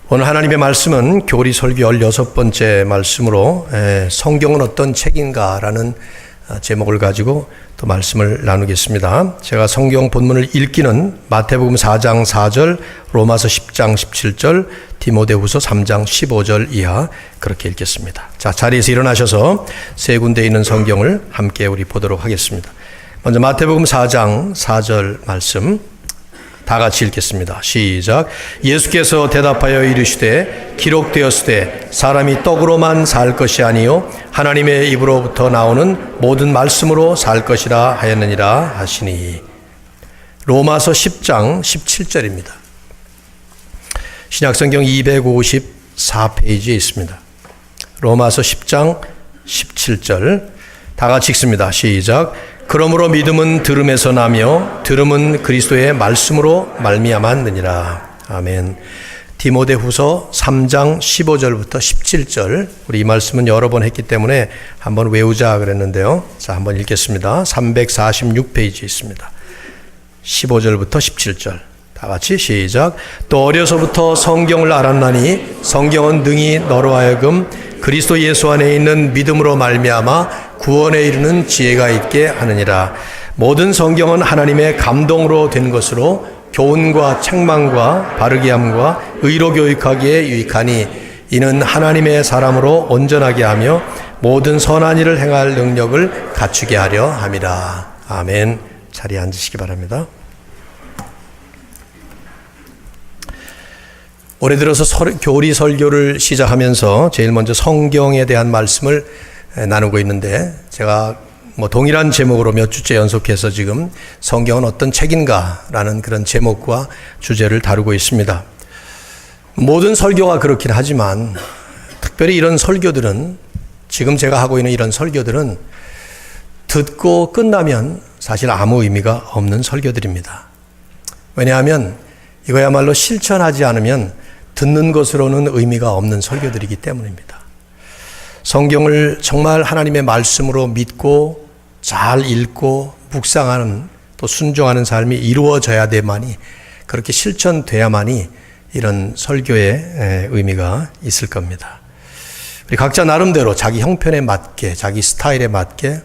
오늘 하나님의 말씀은 교리 설교 16번째 말씀으로 성경은 어떤 책인가라는 제목을 가지고 또 말씀을 나누겠습니다. 제가 성경 본문을 읽기는 마태복음 4장 4절, 로마서 10장 17절, 디모데후서 3장 15절 이하 그렇게 읽겠습니다. 자, 자리에서 일어나셔서 세 군데 있는 성경을 함께 우리 보도록 하겠습니다. 먼저 마태복음 4장 4절 말씀 다 같이 읽겠습니다. 시작. 예수께서 대답하여 이르시되 기록되었으되 사람이 떡으로만 살 것이 아니요 하나님의 입으로부터 나오는 모든 말씀으로 살 것이라 하였느니라 하시니. 로마서 10장 17절입니다. 신약성경 254페이지에 있습니다. 로마서 10장 17절 다 같이 읽습니다. 시작. 그러므로 믿음은 들음에서 나며 들음은 그리스도의 말씀으로 말미암았느니라. 아멘. 디모데후서 3장 15절부터 17절 우리 이 말씀은 여러 번 했기 때문에 한번 외우자 그랬는데요. 자, 한번 읽겠습니다. 346페이지 있습니다. 15절부터 17절 다 같이 시작. 또 어려서부터 성경을 알았나니 성경은 능히 너로 하여금 그리스도 예수 안에 있는 믿음으로 말미암아 구원에 이르는 지혜가 있게 하느니라. 모든 성경은 하나님의 감동으로 된 것으로 교훈과 책망과 바르게 함과 의로 교육하기에 유익하니 이는 하나님의 사람으로 온전하게 하며 모든 선한 일을 행할 능력을 갖추게 하려 함이라. 아멘. 자리에 앉으시기 바랍니다. 올해 들어서 교리 설교를 시작하면서 제일 먼저 성경에 대한 말씀을 나누고 있는데 제가 동일한 제목으로 몇 주째 연속해서 지금 성경은 어떤 책인가라는 그런 제목과 주제를 다루고 있습니다. 모든 설교가 그렇긴 하지만 특별히 이런 설교들은 지금 제가 하고 있는 이런 설교들은 듣고 끝나면 사실 아무 의미가 없는 설교들입니다. 왜냐하면 이거야말로 실천하지 않으면 듣는 것으로는 의미가 없는 설교들이기 때문입니다. 성경을 정말 하나님의 말씀으로 믿고 잘 읽고 묵상하는 또 순종하는 삶이 이루어져야 돼만이 그렇게 실천돼야만이 이런 설교의 의미가 있을 겁니다. 우리 각자 나름대로 자기 형편에 맞게 자기 스타일에 맞게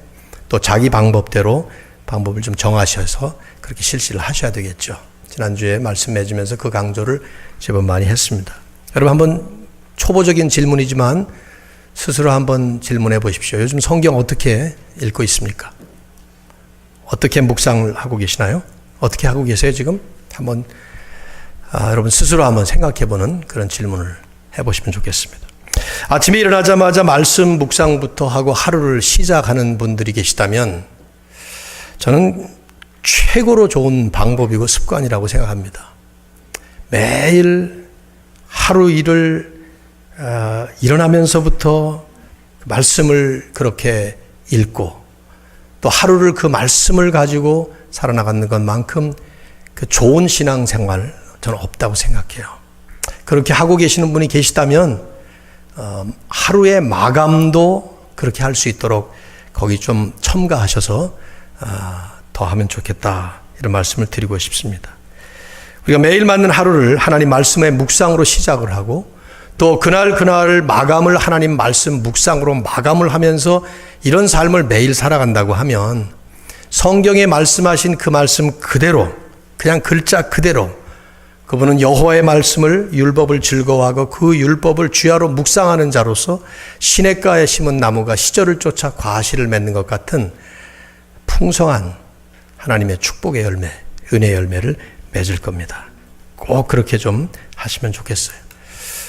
또 자기 방법대로 방법을 좀 정하셔서 그렇게 실시를 하셔야 되겠죠. 지난주에 말씀 맺으면서 그 강조를 제법 많이 했습니다. 여러분 한번 초보적인 질문이지만 스스로 한번 질문해 보십시오. 요즘 성경 어떻게 읽고 있습니까? 어떻게 묵상을 하고 계시나요? 어떻게 하고 계세요 지금? 한번 여러분 스스로 한번 생각해 보는 그런 질문을 해보시면 좋겠습니다. 아침에 일어나자마자 말씀 묵상부터 하고 하루를 시작하는 분들이 계시다면 저는 최고로 좋은 방법이고 습관이라고 생각합니다. 매일 하루 일을 일어나면서부터 말씀을 그렇게 읽고 또 하루를 그 말씀을 가지고 살아나가는 것만큼 그 좋은 신앙생활 저는 없다고 생각해요. 그렇게 하고 계시는 분이 계시다면 하루의 마감도 그렇게 할 수 있도록 거기 좀 첨가하셔서 더 하면 좋겠다 이런 말씀을 드리고 싶습니다. 우리가 매일 맞는 하루를 하나님 말씀의 묵상으로 시작을 하고 또 그날 마감을 하나님 말씀 묵상으로 마감을 하면서 이런 삶을 매일 살아간다고 하면 성경에 말씀하신 그 말씀 그대로 그냥 글자 그대로 그분은 여호와의 말씀을 율법을 즐거워하고 그 율법을 주야로 묵상하는 자로서 시냇가에 심은 나무가 시절을 쫓아 과실을 맺는 것 같은 풍성한 하나님의 축복의 열매, 은혜의 열매를 맺을 겁니다. 꼭 그렇게 좀 하시면 좋겠어요.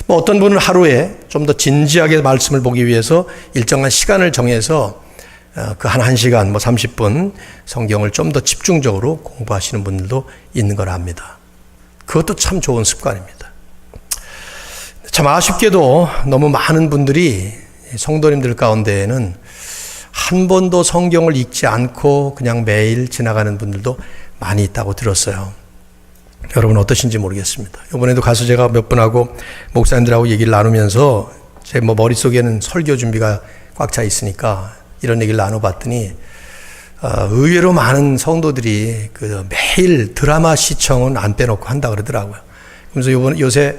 어떤 분은 하루에 좀 더 진지하게 말씀을 보기 위해서 일정한 시간을 정해서 그 한 1시간, 30분 성경을 좀 더 집중적으로 공부하시는 분들도 있는 걸 압니다. 그것도 참 좋은 습관입니다. 참 아쉽게도 너무 많은 분들이 성도님들 가운데에는 한 번도 성경을 읽지 않고 그냥 매일 지나가는 분들도 많이 있다고 들었어요. 여러분 어떠신지 모르겠습니다. 이번에도 가서 제가 몇 분하고 목사님들하고 얘기를 나누면서 제 머릿속에는 설교 준비가 꽉 차 있으니까 이런 얘기를 나눠봤더니 의외로 많은 성도들이 그 매일 드라마 시청은 안 빼놓고 한다 그러더라고요. 그래서 요새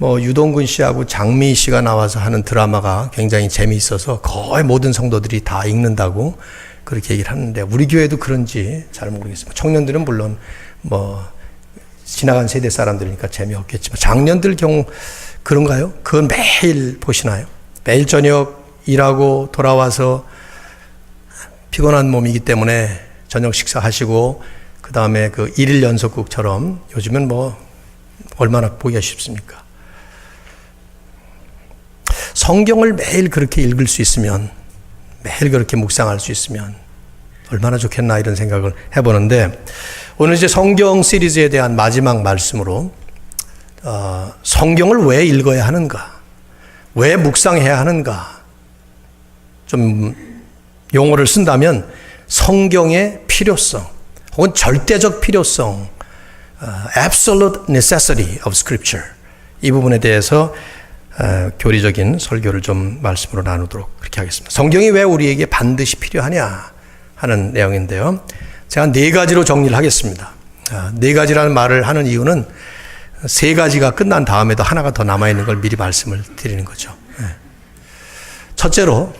유동근 씨하고 장미 씨가 나와서 하는 드라마가 굉장히 재미있어서 거의 모든 성도들이 다 읽는다고 그렇게 얘기를 하는데, 우리 교회도 그런지 잘 모르겠습니다. 청년들은 물론 지나간 세대 사람들이니까 재미없겠지만, 장년들 경우 그런가요? 그건 매일 보시나요? 매일 저녁 일하고 돌아와서 피곤한 몸이기 때문에 저녁 식사하시고 그 다음에 그 1일 연속극처럼, 요즘은 얼마나 보기가 쉽습니까? 성경을 매일 그렇게 읽을 수 있으면, 매일 그렇게 묵상할 수 있으면 얼마나 좋겠나, 이런 생각을 해보는데, 오늘 이제 성경 시리즈에 대한 마지막 말씀으로 성경을 왜 읽어야 하는가, 왜 묵상해야 하는가, 좀 용어를 쓴다면 성경의 필요성 혹은 절대적 필요성, absolute necessity of scripture, 이 부분에 대해서 교리적인 설교를 좀 말씀으로 나누도록 그렇게 하겠습니다. 성경이 왜 우리에게 반드시 필요하냐 하는 내용인데요. 제가 4가지로 정리를 하겠습니다. 4가지라는 말을 하는 이유는 3가지가 끝난 다음에도 하나가 더 남아있는 걸 미리 말씀을 드리는 거죠. 첫째로,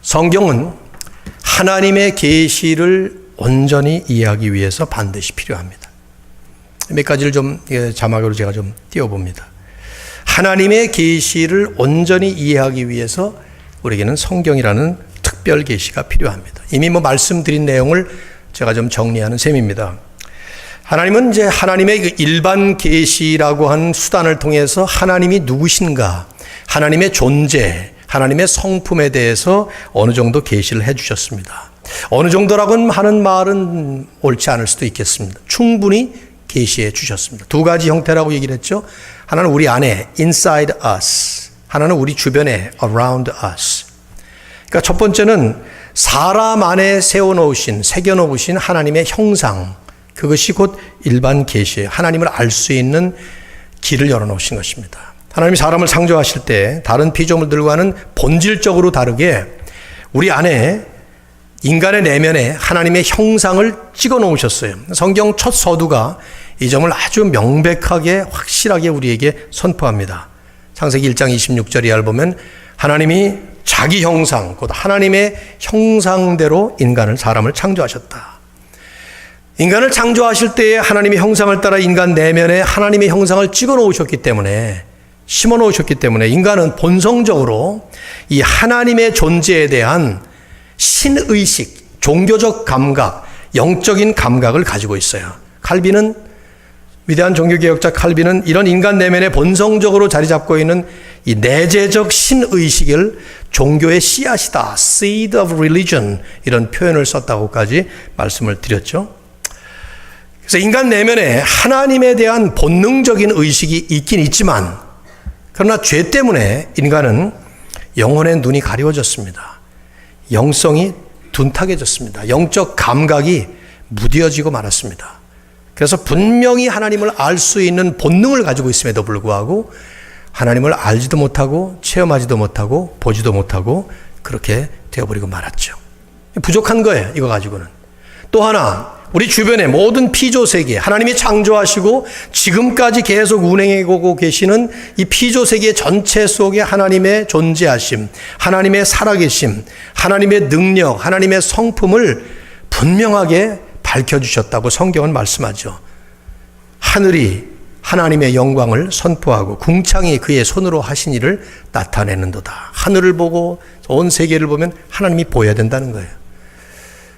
성경은 하나님의 계시를 온전히 이해하기 위해서 반드시 필요합니다. 몇 가지를 좀 자막으로 제가 좀 띄워봅니다. 하나님의 계시를 온전히 이해하기 위해서 우리에게는 성경이라는 특별 계시가 필요합니다. 이미 말씀드린 내용을 제가 좀 정리하는 셈입니다. 하나님은 이제 하나님의 그 일반 계시라고 하는 수단을 통해서 하나님이 누구신가, 하나님의 존재, 하나님의 성품에 대해서 어느 정도 계시를 해 주셨습니다. 어느 정도라고 하는 말은 옳지 않을 수도 있겠습니다. 충분히 계시해 주셨습니다. 2가지 형태라고 얘기를 했죠. 하나는 우리 안에 inside us, 하나는 우리 주변에 around us. 그러니까 첫 번째는 사람 안에 세워놓으신, 새겨놓으신 하나님의 형상, 그것이 곧 일반 계시예요. 하나님을 알 수 있는 길을 열어놓으신 것입니다. 하나님이 사람을 창조하실 때 다른 피조물들과는 본질적으로 다르게 우리 안에, 인간의 내면에 하나님의 형상을 찍어 놓으셨어요. 성경 첫 서두가 이 점을 아주 명백하게, 확실하게 우리에게 선포합니다. 창세기 1장 26절 이하를 보면 하나님이 자기 형상, 곧 하나님의 형상대로 사람을 창조하셨다. 인간을 창조하실 때에 하나님의 형상을 따라 인간 내면에 하나님의 형상을 찍어 놓으셨기 때문에, 심어 놓으셨기 때문에 인간은 본성적으로 이 하나님의 존재에 대한 신의식, 종교적 감각, 영적인 감각을 가지고 있어요. 위대한 종교개혁자 칼빈은 이런 인간 내면에 본성적으로 자리 잡고 있는 이 내재적 신의식을 종교의 씨앗이다, seed of religion, 이런 표현을 썼다고까지 말씀을 드렸죠. 그래서 인간 내면에 하나님에 대한 본능적인 의식이 있긴 있지만, 그러나 죄 때문에 인간은 영혼의 눈이 가리워졌습니다. 영성이 둔탁해졌습니다. 영적 감각이 무뎌지고 말았습니다. 그래서 분명히 하나님을 알 수 있는 본능을 가지고 있음에도 불구하고 하나님을 알지도 못하고 체험하지도 못하고 보지도 못하고 그렇게 되어버리고 말았죠. 부족한 거예요, 이거 가지고는. 또 하나, 우리 주변의 모든 피조세계, 하나님이 창조하시고 지금까지 계속 운행하고 계시는 이 피조세계 전체 속에 하나님의 존재하심, 하나님의 살아계심, 하나님의 능력, 하나님의 성품을 분명하게 밝혀주셨다고 성경은 말씀하죠. 하늘이 하나님의 영광을 선포하고 궁창이 그의 손으로 하신 일을 나타내는도다. 하늘을 보고 온 세계를 보면 하나님이 보여야 된다는 거예요.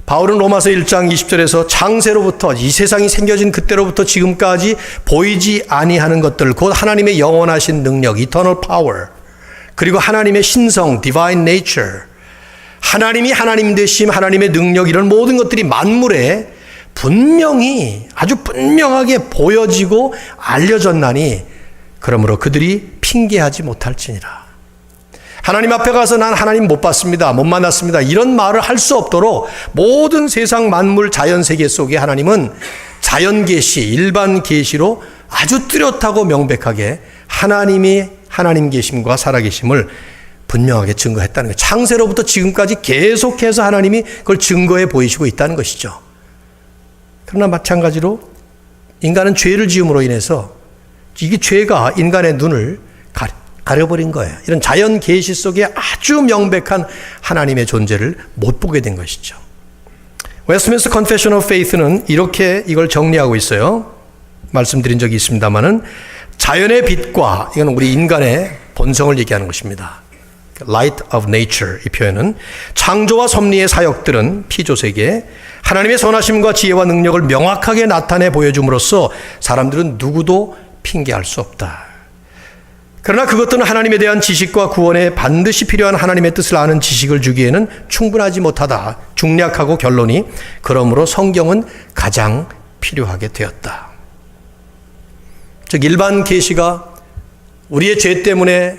바울은 로마서 1장 20절에서 창세로부터, 이 세상이 생겨진 그때로부터 지금까지 보이지 아니하는 것들, 곧 하나님의 영원하신 능력, eternal power, 그리고 하나님의 신성, divine nature, 하나님이 하나님 되심, 하나님의 능력, 이런 모든 것들이 만물에 분명히, 아주 분명하게 보여지고 알려졌나니 그러므로 그들이 핑계하지 못할지니라. 하나님 앞에 가서 난 하나님 못 봤습니다, 못 만났습니다, 이런 말을 할 수 없도록 모든 세상 만물 자연세계 속에 하나님은 자연계시, 일반 계시로 아주 뚜렷하고 명백하게 하나님이 하나님 계심과 살아계심을 분명하게 증거했다는 거예요. 창세로부터 지금까지 계속해서 하나님이 그걸 증거해 보이시고 있다는 것이죠. 그러나 마찬가지로 인간은 죄를 지음으로 인해서 이게 죄가 인간의 눈을 가려버린 거예요. 이런 자연 계시 속에 아주 명백한 하나님의 존재를 못 보게 된 것이죠. 웨스트민스터 컨페션 오브 페이스는 이렇게 이걸 정리하고 있어요. 말씀드린 적이 있습니다만은 자연의 빛과, 이건 우리 인간의 본성을 얘기하는 것입니다. Light of nature, 이 표현은 창조와 섭리의 사역들은 피조세계에 하나님의 선하심과 지혜와 능력을 명확하게 나타내 보여줌으로써 사람들은 누구도 핑계할 수 없다. 그러나 그것들은 하나님에 대한 지식과 구원에 반드시 필요한 하나님의 뜻을 아는 지식을 주기에는 충분하지 못하다. 중략하고 결론이 그러므로 성경은 가장 필요하게 되었다. 즉 일반 계시가 우리의 죄 때문에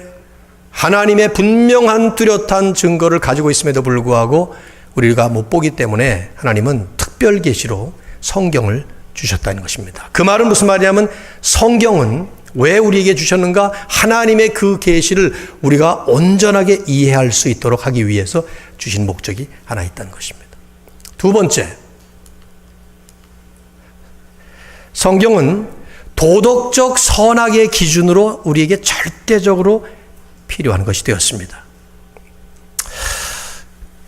하나님의 분명한 뚜렷한 증거를 가지고 있음에도 불구하고 우리가 못 보기 때문에 하나님은 특별 계시로 성경을 주셨다는 것입니다. 그 말은 무슨 말이냐면 성경은 왜 우리에게 주셨는가? 하나님의 그 계시를 우리가 온전하게 이해할 수 있도록 하기 위해서 주신 목적이 하나 있다는 것입니다. 두 번째, 성경은 도덕적 선악의 기준으로 우리에게 절대적으로 필요한 것이 되었습니다.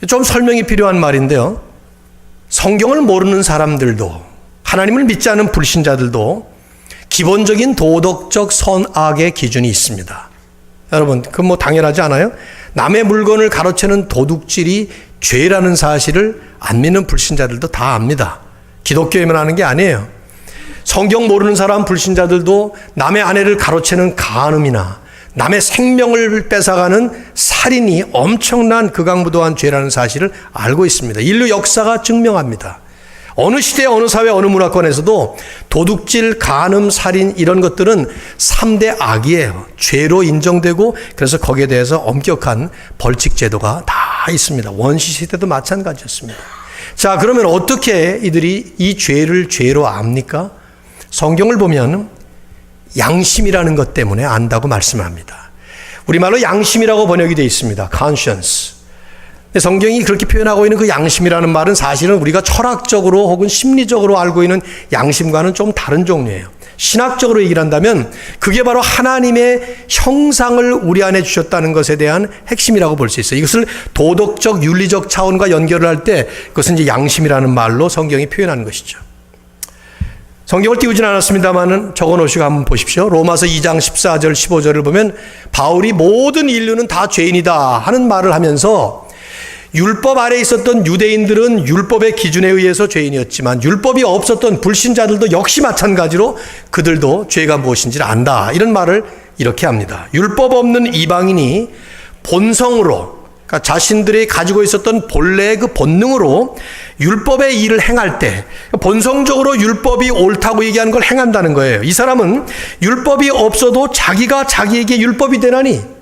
좀 설명이 필요한 말인데요. 성경을 모르는 사람들도, 하나님을 믿지 않은 불신자들도 기본적인 도덕적 선악의 기준이 있습니다. 여러분, 그건 뭐 당연하지 않아요? 남의 물건을 가로채는 도둑질이 죄라는 사실을 안 믿는 불신자들도 다 압니다. 기독교에만 하는 게 아니에요. 성경 모르는 사람 불신자들도 남의 아내를 가로채는 간음이나 남의 생명을 뺏어가는 살인이 엄청난 극악무도한 죄라는 사실을 알고 있습니다. 인류 역사가 증명합니다. 어느 시대, 어느 사회, 어느 문화권에서도 도둑질, 간음, 살인 이런 것들은 3대 악이에요. 죄로 인정되고 그래서 거기에 대해서 엄격한 벌칙 제도가 다 있습니다. 원시 시대도 마찬가지였습니다. 자, 그러면 어떻게 이들이 이 죄를 죄로 압니까? 성경을 보면 양심이라는 것 때문에 안다고 말씀을 합니다. 우리말로 양심이라고 번역이 되어 있습니다. conscience. 성경이 그렇게 표현하고 있는 그 양심이라는 말은 사실은 우리가 철학적으로 혹은 심리적으로 알고 있는 양심과는 좀 다른 종류예요. 신학적으로 얘기를 한다면 그게 바로 하나님의 형상을 우리 안에 주셨다는 것에 대한 핵심이라고 볼 수 있어요. 이것을 도덕적, 윤리적 차원과 연결을 할 때 그것은 이제 양심이라는 말로 성경이 표현하는 것이죠. 성경을 띄우진 않았습니다만 적어놓으시고 한번 보십시오. 로마서 2장 14절 15절을 보면 바울이 모든 인류는 다 죄인이다 하는 말을 하면서 율법 아래 있었던 유대인들은 율법의 기준에 의해서 죄인이었지만 율법이 없었던 불신자들도 역시 마찬가지로 그들도 죄가 무엇인지를 안다. 이런 말을 이렇게 합니다. 율법 없는 이방인이 본성으로, 그러니까 자신들이 가지고 있었던 본래의 그 본능으로 율법의 일을 행할 때 본성적으로 율법이 옳다고 얘기하는 걸 행한다는 거예요. 이 사람은 율법이 없어도 자기가 자기에게 율법이 되나니,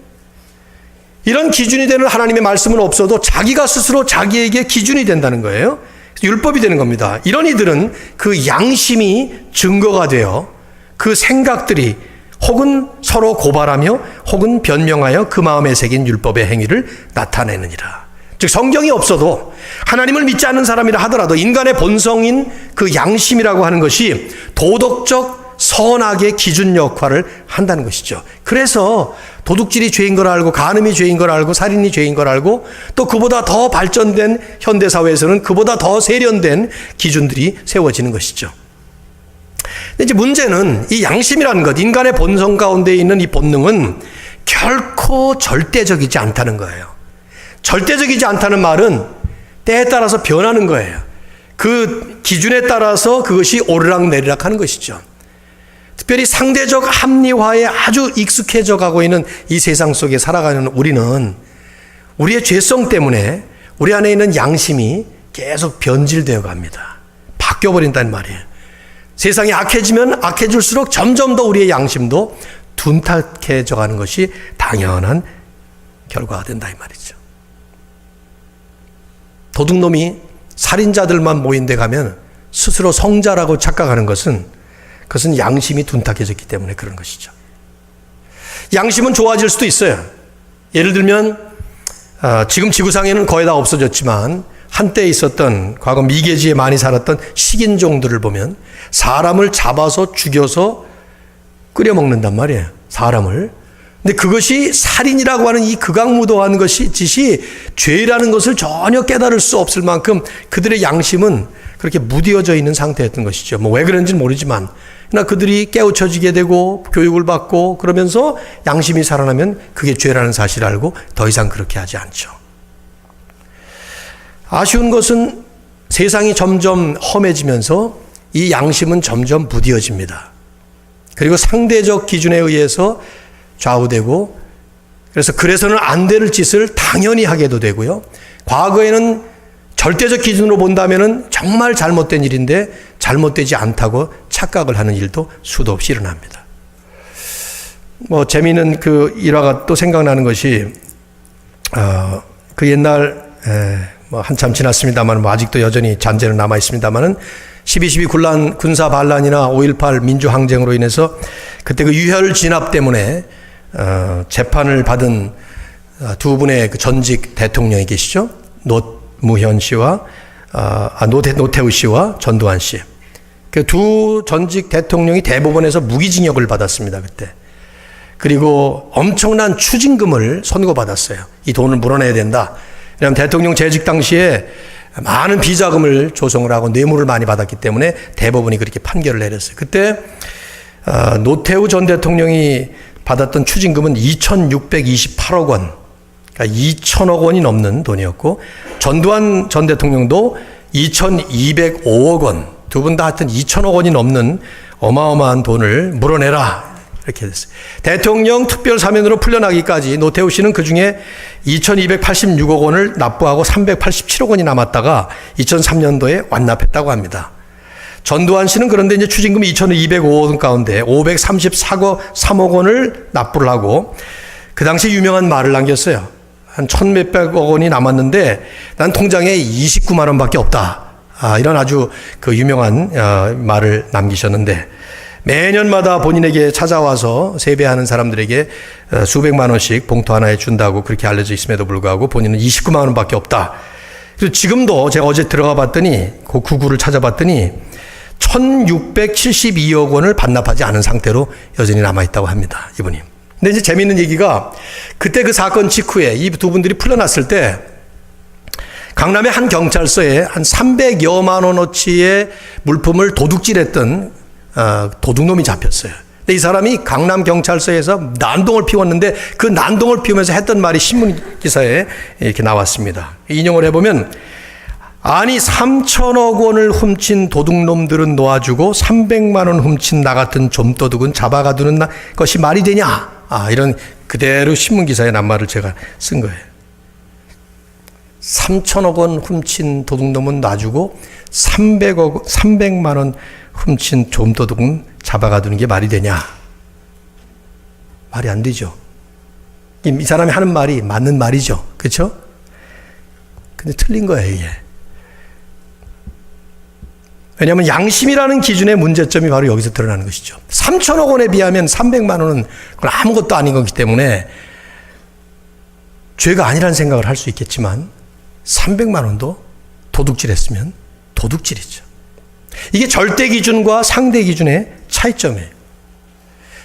이런 기준이 되는 하나님의 말씀은 없어도 자기가 스스로 자기에게 기준이 된다는 거예요. 율법이 되는 겁니다. 이런 이들은 그 양심이 증거가 되어 그 생각들이 혹은 서로 고발하며 혹은 변명하여 그 마음에 새긴 율법의 행위를 나타내느니라. 즉 성경이 없어도 하나님을 믿지 않는 사람이라 하더라도 인간의 본성인 그 양심이라고 하는 것이 도덕적 선악의 기준 역할을 한다는 것이죠. 그래서 도둑질이 죄인 걸 알고 간음이 죄인 걸 알고 살인이 죄인 걸 알고 또 그보다 더 발전된 현대사회에서는 그보다 더 세련된 기준들이 세워지는 것이죠. 근데 이제 문제는 이 양심이라는 것, 인간의 본성 가운데 있는 이 본능은 결코 절대적이지 않다는 거예요. 절대적이지 않다는 말은 때에 따라서 변하는 거예요. 그 기준에 따라서 그것이 오르락내리락 하는 것이죠. 특별히 상대적 합리화에 아주 익숙해져 가고 있는 이 세상 속에 살아가는 우리는 우리의 죄성 때문에 우리 안에 있는 양심이 계속 변질되어 갑니다. 바뀌어버린다는 말이에요. 세상이 악해지면 악해질수록 점점 더 우리의 양심도 둔탁해져 가는 것이 당연한 결과가 된다 이 말이죠. 도둑놈이 살인자들만 모인 데 가면 스스로 성자라고 착각하는 것은 그것은 양심이 둔탁해졌기 때문에 그런 것이죠. 양심은 좋아질 수도 있어요. 예를 들면 지금 지구상에는 거의 다 없어졌지만 한때 있었던 과거 미개지에 많이 살았던 식인종들을 보면 사람을 잡아서 죽여서 끓여 먹는단 말이에요. 사람을. 근데 그것이 살인이라고 하는 이 극악무도한 짓이 죄라는 것을 전혀 깨달을 수 없을 만큼 그들의 양심은 그렇게 무뎌져 있는 상태였던 것이죠. 뭐 왜 그런지는 모르지만, 그러나 그들이 깨우쳐지게 되고 교육을 받고 그러면서 양심이 살아나면 그게 죄라는 사실을 알고 더 이상 그렇게 하지 않죠. 아쉬운 것은 세상이 점점 험해지면서 이 양심은 점점 무뎌집니다. 그리고 상대적 기준에 의해서 좌우되고, 그래서는 안 될 짓을 당연히 하게도 되고요. 과거에는 절대적 기준으로 본다면은 정말 잘못된 일인데 잘못되지 않다고 착각을 하는 일도 수도 없이 일어납니다. 뭐 재미있는 그 일화가 또 생각나는 것이 그 옛날 뭐 한참 지났습니다만 뭐 아직도 여전히 잔재는 남아 있습니다만은 12.12 군사 반란이나 5.18 민주항쟁으로 인해서 그때 그 유혈 진압 때문에 재판을 받은 두 분의 그 전직 대통령이 계시죠. 노무현 씨와 노태우 씨와 전두환 씨. 그 두 전직 대통령이 대법원에서 무기징역을 받았습니다. 그때. 그리고 엄청난 추징금을 선고받았어요. 이 돈을 물어내야 된다. 왜냐하면 대통령 재직 당시에 많은 비자금을 조성을 하고 뇌물을 많이 받았기 때문에 대법원이 그렇게 판결을 내렸어요. 그때 노태우 전 대통령이 받았던 추징금은 2,628억 원, 그러니까 2천억 원이 넘는 돈이었고, 전두환 전 대통령도 2,205억 원, 두 분 다 하여튼 2천억 원이 넘는 어마어마한 돈을 물어내라, 이렇게 됐어요. 대통령 특별 사면으로 풀려나기까지 노태우 씨는 그중에 2,286억 원을 납부하고 387억 원이 남았다가 2003년도에 완납했다고 합니다. 전두환 씨는 그런데 이제 추징금 2,205억 원 가운데 533억 원을 납부를 하고 그 당시 유명한 말을 남겼어요. 한 1,몇백억 원이 남았는데 난 통장에 29만 원밖에 없다. 이런 아주 그 유명한 말을 남기셨는데, 매년마다 본인에게 찾아와서 세배하는 사람들에게 수백만 원씩 봉투 하나에 준다고 그렇게 알려져 있음에도 불구하고 본인은 29만 원밖에 없다. 그래서 지금도 제가 어제 들어가 봤더니 그 구구를 찾아봤더니 1,672억 원을 반납하지 않은 상태로 여전히 남아있다고 합니다. 이분이. 근데 이제 재미있는 얘기가, 그때 그 사건 직후에 이 두 분들이 풀려났을 때 강남의 한 경찰서에 한 300여만 원어치의 물품을 도둑질했던 도둑놈이 잡혔어요. 근데 이 사람이 강남 경찰서에서 난동을 피웠는데 그 난동을 피우면서 했던 말이 신문 기사에 이렇게 나왔습니다. 인용을 해보면, 아니 3천억 원을 훔친 도둑놈들은 놓아주고 300만 원 훔친 나 같은 좀도둑은 잡아가두는 것이 말이 되냐? 이런 그대로 신문 기사에 난 말을 제가 쓴 거예요. 3천억 원 훔친 도둑놈은 놔주고 300만 원 훔친 좀도둑은 잡아가두는 게 말이 되냐? 말이 안 되죠. 이 사람이 하는 말이 맞는 말이죠. 그렇죠? 근데 틀린 거예요, 이게. 왜냐하면 양심이라는 기준의 문제점이 바로 여기서 드러나는 것이죠. 3천억 원에 비하면 300만 원은 그건 아무것도 아닌 거기 때문에 죄가 아니라는 생각을 할 수 있겠지만 300만 원도 도둑질했으면 도둑질이죠. 이게 절대 기준과 상대 기준의 차이점이에요.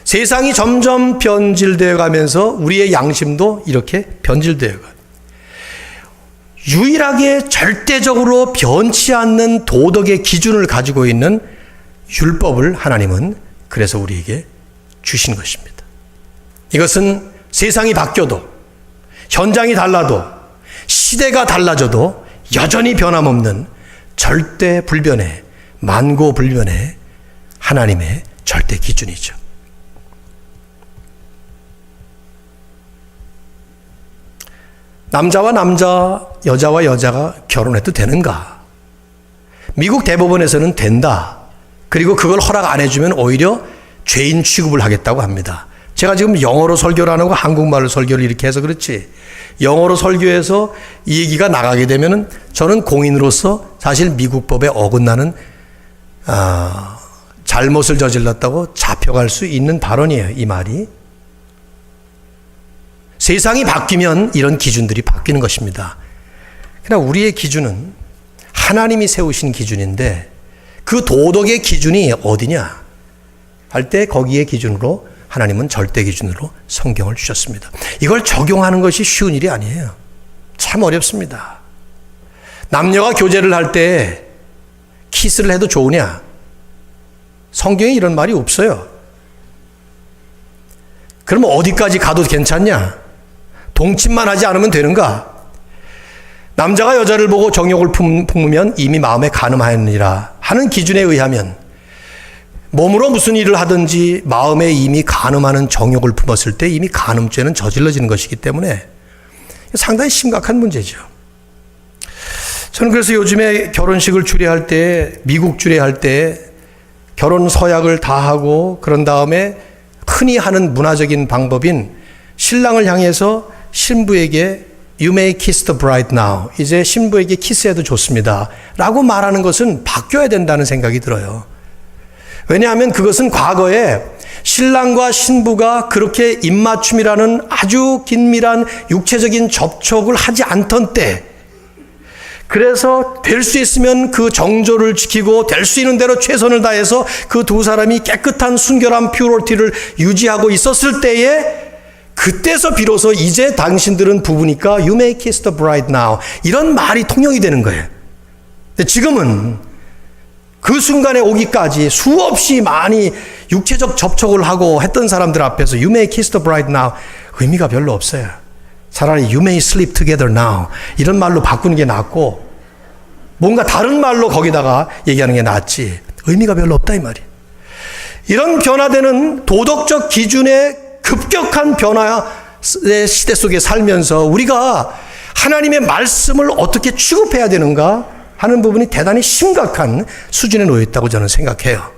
세상이 점점 변질되어 가면서 우리의 양심도 이렇게 변질되어 가요. 유일하게 절대적으로 변치 않는 도덕의 기준을 가지고 있는 율법을 하나님은 그래서 우리에게 주신 것입니다. 이것은 세상이 바뀌어도, 현장이 달라도, 시대가 달라져도 여전히 변함없는 절대 불변의, 만고 불변의 하나님의 절대 기준이죠. 남자와 남자, 여자와 여자가 결혼해도 되는가? 미국 대법원에서는 된다. 그리고 그걸 허락 안 해주면 오히려 죄인 취급을 하겠다고 합니다. 제가 지금 영어로 설교를 안 하고 한국말로 설교를 이렇게 해서 그렇지, 영어로 설교해서 이 얘기가 나가게 되면은 저는 공인으로서 사실 미국 법에 어긋나는 잘못을 저질렀다고 잡혀갈 수 있는 발언이에요, 이 말이. 세상이 바뀌면 이런 기준들이 바뀌는 것입니다. 그러나 우리의 기준은 하나님이 세우신 기준인데 그 도덕의 기준이 어디냐? 할 때 거기에 기준으로 하나님은 절대 기준으로 성경을 주셨습니다. 이걸 적용하는 것이 쉬운 일이 아니에요. 참 어렵습니다. 남녀가 교제를 할 때 키스를 해도 좋으냐? 성경에 이런 말이 없어요. 그러면 어디까지 가도 괜찮냐? 동침만 하지 않으면 되는가? 남자가 여자를 보고 정욕을 품으면 이미 마음에 간음하였느니라 하는 기준에 의하면 몸으로 무슨 일을 하든지 마음에 이미 간음하는 정욕을 품었을 때 이미 간음죄는 저질러지는 것이기 때문에 상당히 심각한 문제죠. 저는 그래서 요즘에 결혼식을 주례할 때, 미국 주례할 때 결혼 서약을 다 하고 그런 다음에 흔히 하는 문화적인 방법인 신랑을 향해서 신부에게 You may kiss the bride now. 이제 신부에게 키스해도 좋습니다. 라고 말하는 것은 바뀌어야 된다는 생각이 들어요. 왜냐하면 그것은 과거에 신랑과 신부가 그렇게 입맞춤이라는 아주 긴밀한 육체적인 접촉을 하지 않던 때, 그래서 될 수 있으면 그 정조를 지키고 될 수 있는 대로 최선을 다해서 그 두 사람이 깨끗한 순결한 퓨어리티를 유지하고 있었을 때에, 그때서 비로소 이제 당신들은 부부니까 You may kiss the bride now 이런 말이 통용이 되는 거예요. 근데 지금은 그 순간에 오기까지 수없이 많이 육체적 접촉을 하고 했던 사람들 앞에서 You may kiss the bride now 의미가 별로 없어요. 차라리 You may sleep together now 이런 말로 바꾸는 게 낫고 뭔가 다른 말로 거기다가 얘기하는 게 낫지 의미가 별로 없다 이 말이에요. 이런 변화되는 도덕적 기준의 급격한 변화의 시대 속에 살면서 우리가 하나님의 말씀을 어떻게 취급해야 되는가 하는 부분이 대단히 심각한 수준에 놓여 있다고 저는 생각해요.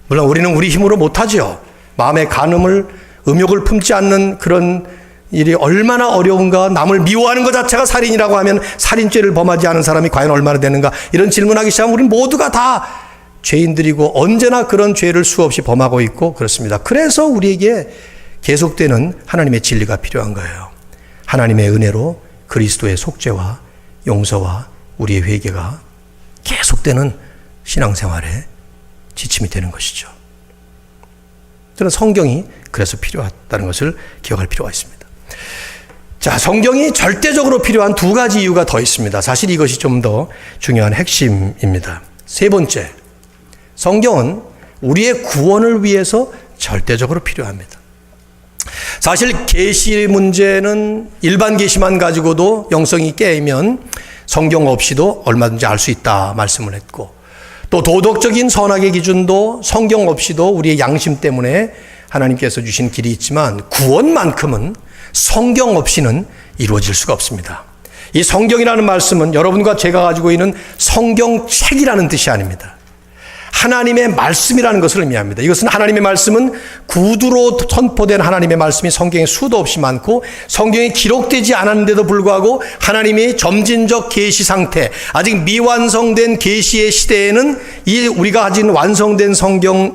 물론 우리는 우리 힘으로 못하죠. 마음의 간음을, 음욕을 품지 않는 그런 일이 얼마나 어려운가. 남을 미워하는 것 자체가 살인이라고 하면 살인죄를 범하지 않은 사람이 과연 얼마나 되는가. 이런 질문하기 시작하면 우리는 모두가 다 죄인들이고 언제나 그런 죄를 수없이 범하고 있고 그렇습니다. 그래서 우리에게 계속되는 하나님의 진리가 필요한 거예요. 하나님의 은혜로 그리스도의 속죄와 용서와 우리의 회개가 계속되는 신앙생활에 지침이 되는 것이죠. 저는 성경이 그래서 필요하다는 것을 기억할 필요가 있습니다. 자, 성경이 절대적으로 필요한 두 가지 이유가 더 있습니다. 사실 이것이 좀 더 중요한 핵심입니다. 세 번째, 성경은 우리의 구원을 위해서 절대적으로 필요합니다. 사실 계시 문제는 일반 계시만 가지고도 영성이 깨이면 성경 없이도 얼마든지 알 수 있다 말씀을 했고, 또 도덕적인 선악의 기준도 성경 없이도 우리의 양심 때문에 하나님께서 주신 길이 있지만 구원만큼은 성경 없이는 이루어질 수가 없습니다. 이 성경이라는 말씀은 여러분과 제가 가지고 있는 성경책이라는 뜻이 아닙니다. 하나님의 말씀이라는 것을 의미합니다. 이것은 하나님의 말씀은 구두로 선포된 하나님의 말씀이 성경에 수도 없이 많고 성경에 기록되지 않았는데도 불구하고 하나님의 점진적 계시 상태, 아직 미완성된 계시의 시대에는 이 우리가 가진 완성된 성경이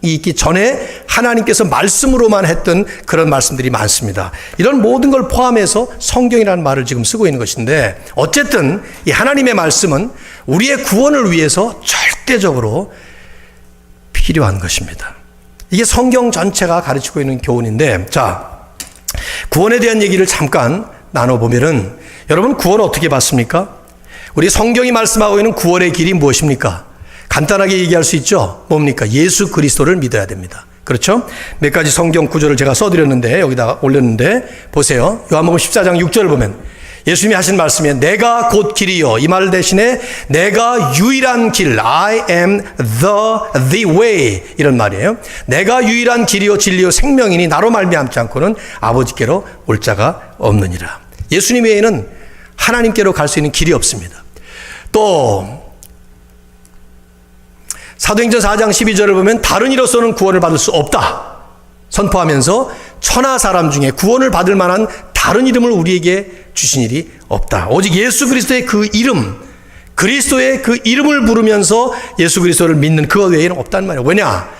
있기 전에 하나님께서 말씀으로만 했던 그런 말씀들이 많습니다. 이런 모든 걸 포함해서 성경이라는 말을 지금 쓰고 있는 것인데, 어쨌든 이 하나님의 말씀은 우리의 구원을 위해서 절대적으로 필요한 것입니다. 이게 성경 전체가 가르치고 있는 교훈인데, 자, 구원에 대한 얘기를 잠깐 나눠보면은, 여러분 구원 어떻게 받습니까? 우리 성경이 말씀하고 있는 구원의 길이 무엇입니까? 간단하게 얘기할 수 있죠. 뭡니까? 예수 그리스도를 믿어야 됩니다. 그렇죠? 몇 가지 성경 구절을 제가 써드렸는데 여기다가 올렸는데 보세요. 요한복음 14장 6절을 보면 예수님이 하신 말씀에 내가 곧 길이요, 이 말 대신에 내가 유일한 길, I am the way, 이런 말이에요. 내가 유일한 길이요 진리요 생명이니 나로 말미암지 않고는 아버지께로 올 자가 없느니라. 예수님 외에는 하나님께로 갈 수 있는 길이 없습니다. 또 사도행전 4장 12절을 보면 다른 이로서는 구원을 받을 수 없다 선포하면서 천하 사람 중에 구원을 받을 만한 다른 이름을 우리에게 주신 일이 없다. 오직 예수 그리스도의 그 이름, 그리스도의 그 이름을 부르면서 예수 그리스도를 믿는 그것 외에는 없단 말이에요. 왜냐?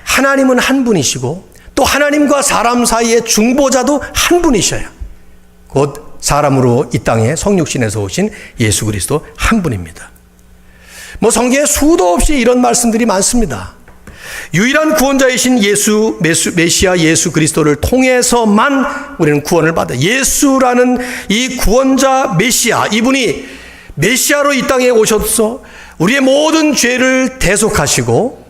하나님은 한 분이시고 또 하나님과 사람 사이의 중보자도 한 분이셔요. 곧 사람으로 이 땅에 성육신에서 오신 예수 그리스도 한 분입니다. 뭐 성경에 수도 없이 이런 말씀들이 많습니다. 유일한 구원자이신 메시아 예수 그리스도를 통해서만 우리는 구원을 받아. 예수라는 이 구원자 메시아, 이분이 메시아로 이 땅에 오셔서 우리의 모든 죄를 대속하시고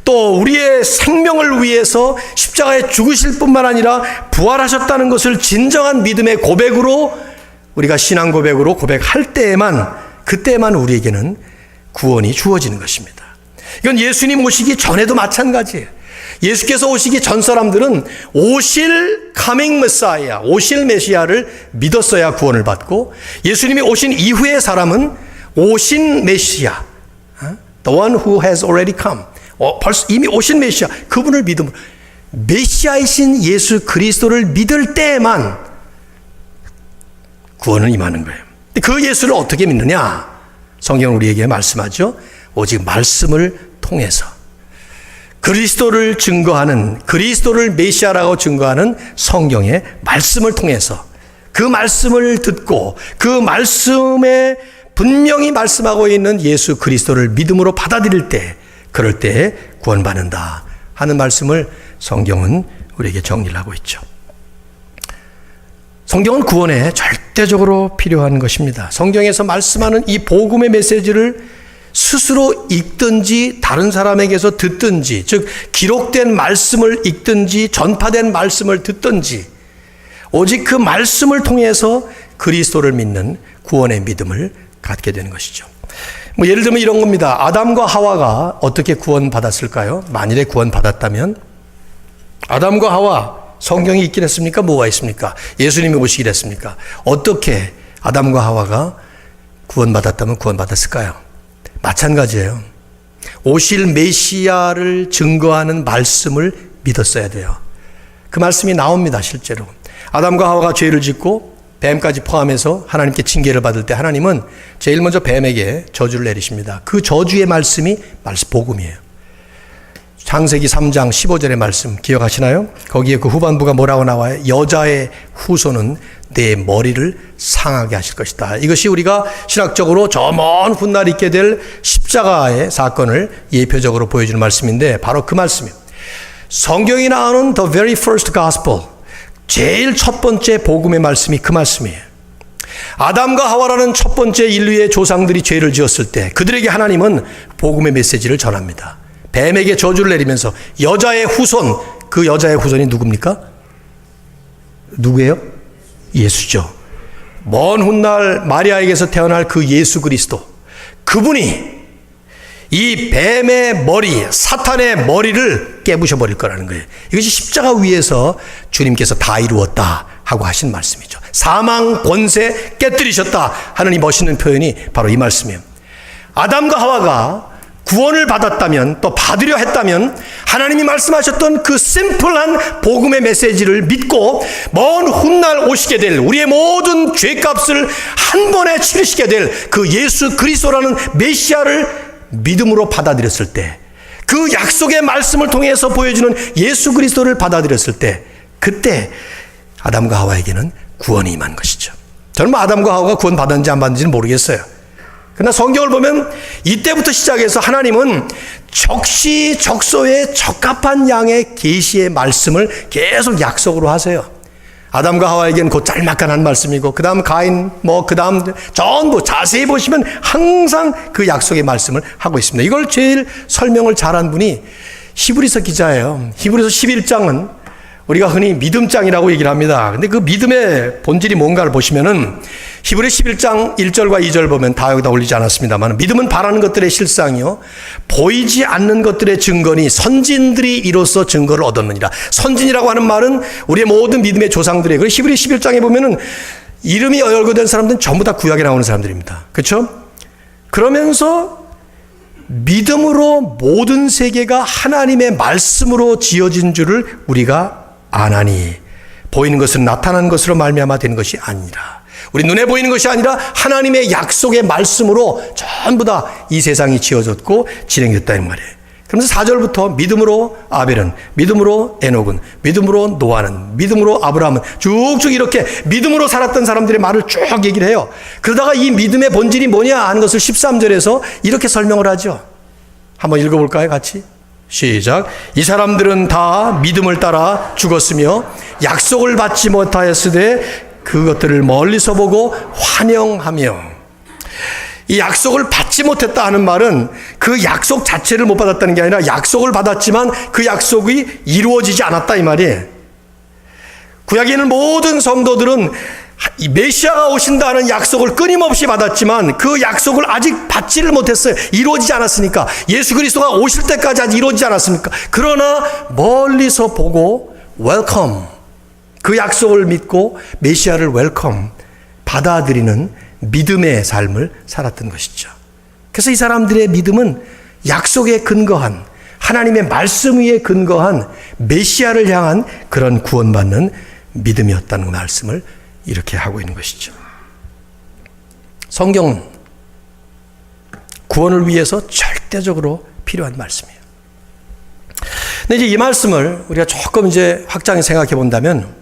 또 우리의 생명을 위해서 십자가에 죽으실 뿐만 아니라 부활하셨다는 것을 진정한 믿음의 고백으로 우리가 신앙 고백으로 고백할 때에만, 그때만 우리에게는 구원이 주어지는 것입니다. 이건 예수님 오시기 전에도 마찬가지예요. 예수께서 오시기 전 사람들은 오실 coming Messiah, 오실 메시아를 믿었어야 구원을 받고, 예수님이 오신 이후의 사람은 오신 메시아, the one who has already come, 벌써 이미 오신 메시아, 그분을 믿음으로, 메시아이신 예수 그리스도를 믿을 때에만 구원은 임하는 거예요. 그 예수를 어떻게 믿느냐? 성경은 우리에게 말씀하죠. 오직 말씀을 통해서, 그리스도를 증거하는, 그리스도를 메시아라고 증거하는 성경의 말씀을 통해서, 그 말씀을 듣고 그 말씀에 분명히 말씀하고 있는 예수 그리스도를 믿음으로 받아들일 때, 그럴 때 구원받는다 하는 말씀을 성경은 우리에게 정리를 하고 있죠. 성경은 구원에 절대적으로 필요한 것입니다. 성경에서 말씀하는 이 복음의 메시지를 스스로 읽든지 다른 사람에게서 듣든지, 즉 기록된 말씀을 읽든지 전파된 말씀을 듣든지, 오직 그 말씀을 통해서 그리스도를 믿는 구원의 믿음을 갖게 되는 것이죠. 예를 들면 이런 겁니다. 아담과 하와가 어떻게 구원받았을까요? 만일에 구원받았다면 아담과 하와, 성경이 있긴 했습니까? 뭐가 있습니까? 예수님이 오시긴 했습니까? 어떻게 아담과 하와가 구원받았다면 구원받았을까요? 마찬가지예요. 오실 메시아를 증거하는 말씀을 믿었어야 돼요. 그 말씀이 나옵니다. 실제로 아담과 하와가 죄를 짓고 뱀까지 포함해서 하나님께 징계를 받을 때 하나님은 제일 먼저 뱀에게 저주를 내리십니다. 그 저주의 말씀이 복음이에요. 창세기 3장 15절의 말씀 기억하시나요? 거기에 그 후반부가 뭐라고 나와요? 여자의 후손은 내 머리를 상하게 하실 것이다. 이것이 우리가 신학적으로 저 먼 훗날 있게 될 십자가의 사건을 예표적으로 보여주는 말씀인데, 바로 그 말씀이에요. 성경이 나오는 the very first gospel, 제일 첫 번째 복음의 말씀이 그 말씀이에요. 아담과 하와라는 첫 번째 인류의 조상들이 죄를 지었을 때 그들에게 하나님은 복음의 메시지를 전합니다. 뱀에게 저주를 내리면서 여자의 후손, 그 여자의 후손이 누굽니까? 누구예요? 예수죠. 먼 훗날 마리아에게서 태어날 그 예수 그리스도, 그분이 이 뱀의 머리, 사탄의 머리를 깨부셔 버릴 거라는 거예요. 이것이 십자가 위에서 주님께서 다 이루었다 하고 하신 말씀이죠. 사망 권세 깨뜨리셨다 하는 이 멋있는 표현이 바로 이 말씀이에요. 아담과 하와가 구원을 받았다면, 또 받으려 했다면 하나님이 말씀하셨던 그 심플한 복음의 메시지를 믿고 먼 훗날 오시게 될 우리의 모든 죄값을 한 번에 치르시게 될 그 예수 그리스도라는 메시아를 믿음으로 받아들였을 때, 그 약속의 말씀을 통해서 보여주는 예수 그리스도를 받아들였을 때, 그때 아담과 하와에게는 구원이 임한 것이죠. 저는 아담과 하와가 구원 받았는지 안 받았는지는 모르겠어요. 그러나 성경을 보면 이때부터 시작해서 하나님은 적시적소에 적합한 양의 계시의 말씀을 계속 약속으로 하세요. 아담과 하와에게는 곧 짤막한 말씀이고, 그 다음 가인, 그 다음 전부 자세히 보시면 항상 그 약속의 말씀을 하고 있습니다. 이걸 제일 설명을 잘한 분이 히브리서 기자예요. 히브리서 11장은 우리가 흔히 믿음장이라고 얘기를 합니다. 근데 그 믿음의 본질이 뭔가를 보시면은 히브리 11장 1절과 2절 보면 다 여기다 올리지 않았습니다만, 믿음은 바라는 것들의 실상이요 보이지 않는 것들의 증거니 선진들이 이로써 증거를 얻었느니라. 선진이라고 하는 말은 우리의 모든 믿음의 조상들이에요. 그래서 히브리 11장에 보면은 이름이 열거된 사람들은 전부 다 구약에 나오는 사람들입니다. 그렇죠? 그러면서 믿음으로 모든 세계가 하나님의 말씀으로 지어진 줄을 우리가 아나니, 보이는 것은 나타난 것으로 말미암아 되는 것이 아니라, 우리 눈에 보이는 것이 아니라 하나님의 약속의 말씀으로 전부 다 이 세상이 지어졌고 진행됐다는 말이에요. 그러면서 4절부터 믿음으로 아벨은, 믿음으로 에녹은, 믿음으로 노아는, 믿음으로 아브라함은, 쭉쭉 이렇게 믿음으로 살았던 사람들의 말을 쭉 얘기를 해요. 그러다가 이 믿음의 본질이 뭐냐 하는 것을 13절에서 이렇게 설명을 하죠. 한번 읽어볼까요, 같이? 시작. 이 사람들은 다 믿음을 따라 죽었으며 약속을 받지 못하였으되 그것들을 멀리서 보고 환영하며. 이 약속을 받지 못했다 하는 말은 그 약속 자체를 못 받았다는 게 아니라 약속을 받았지만 그 약속이 이루어지지 않았다 이 말이에요. 구약에 있는 모든 성도들은 메시아가 오신다는 약속을 끊임없이 받았지만 그 약속을 아직 받지를 못했어요. 이루어지지 않았으니까. 예수 그리스도가 오실 때까지 아직 이루어지지 않았습니까? 그러나 멀리서 보고 웰컴, 그 약속을 믿고 메시아를 웰컴, 받아들이는 믿음의 삶을 살았던 것이죠. 그래서 이 사람들의 믿음은 약속에 근거한, 하나님의 말씀 위에 근거한 메시아를 향한 그런 구원받는 믿음이었다는 말씀을 이렇게 하고 있는 것이죠. 성경은 구원을 위해서 절대적으로 필요한 말씀이에요. 근데 이제 이 말씀을 우리가 조금 이제 확장해 생각해 본다면,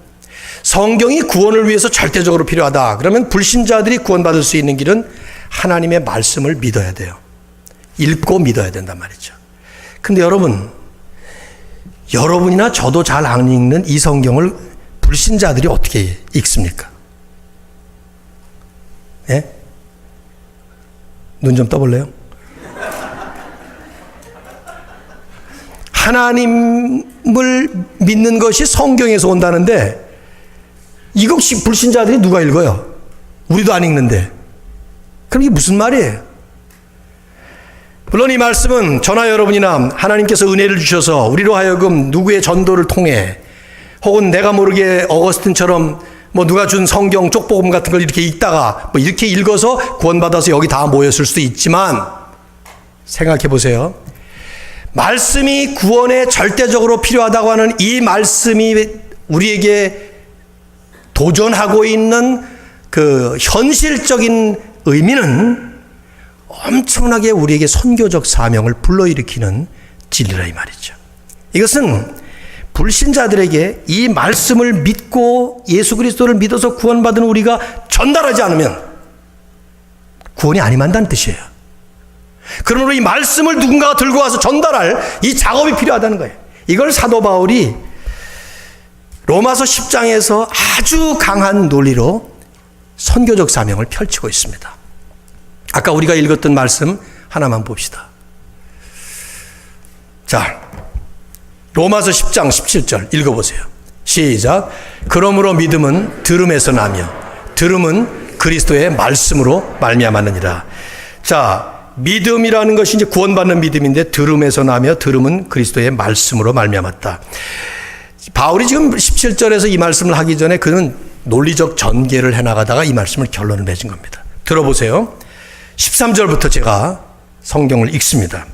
성경이 구원을 위해서 절대적으로 필요하다. 그러면 불신자들이 구원받을 수 있는 길은 하나님의 말씀을 믿어야 돼요. 읽고 믿어야 된단 말이죠. 근데 여러분이나 저도 잘 안 읽는 이 성경을 불신자들이 어떻게 읽습니까? 예? 눈 좀 떠볼래요? 하나님을 믿는 것이 성경에서 온다는데 이거 불신자들이 누가 읽어요? 우리도 안 읽는데. 그럼 이게 무슨 말이에요? 물론 이 말씀은 저나 여러분이나 하나님께서 은혜를 주셔서 우리로 하여금 누구의 전도를 통해 혹은 내가 모르게 어거스틴처럼 뭐 누가 준 성경 쪽복음 같은 걸 이렇게 읽다가 뭐 이렇게 읽어서 구원받아서 여기 다 모였을 수도 있지만, 생각해 보세요. 말씀이 구원에 절대적으로 필요하다고 하는 이 말씀이 우리에게 도전하고 있는 그 현실적인 의미는 엄청나게 우리에게 선교적 사명을 불러일으키는 진리라 이 말이죠. 이것은 불신자들에게 이 말씀을 믿고 예수 그리스도를 믿어서 구원받은 우리가 전달하지 않으면 구원이 아니만다는 뜻이에요. 그러므로 이 말씀을 누군가가 들고 와서 전달할 이 작업이 필요하다는 거예요. 이걸 사도 바울이 로마서 10장에서 아주 강한 논리로 선교적 사명을 펼치고 있습니다. 아까 우리가 읽었던 말씀 하나만 봅시다. 자, 로마서 10장 17절 읽어보세요. 시작. 그러므로 믿음은 들음에서 나며 들음은 그리스도의 말씀으로 말미암았느니라. 자, 믿음이라는 것이 이제 구원받는 믿음인데 들음에서 나며 들음은 그리스도의 말씀으로 말미암았다. 바울이 지금 17절에서 이 말씀을 하기 전에 그는 논리적 전개를 해나가다가 이 말씀을 결론을 맺은 겁니다. 들어보세요. 13절부터 제가 성경을 읽습니다.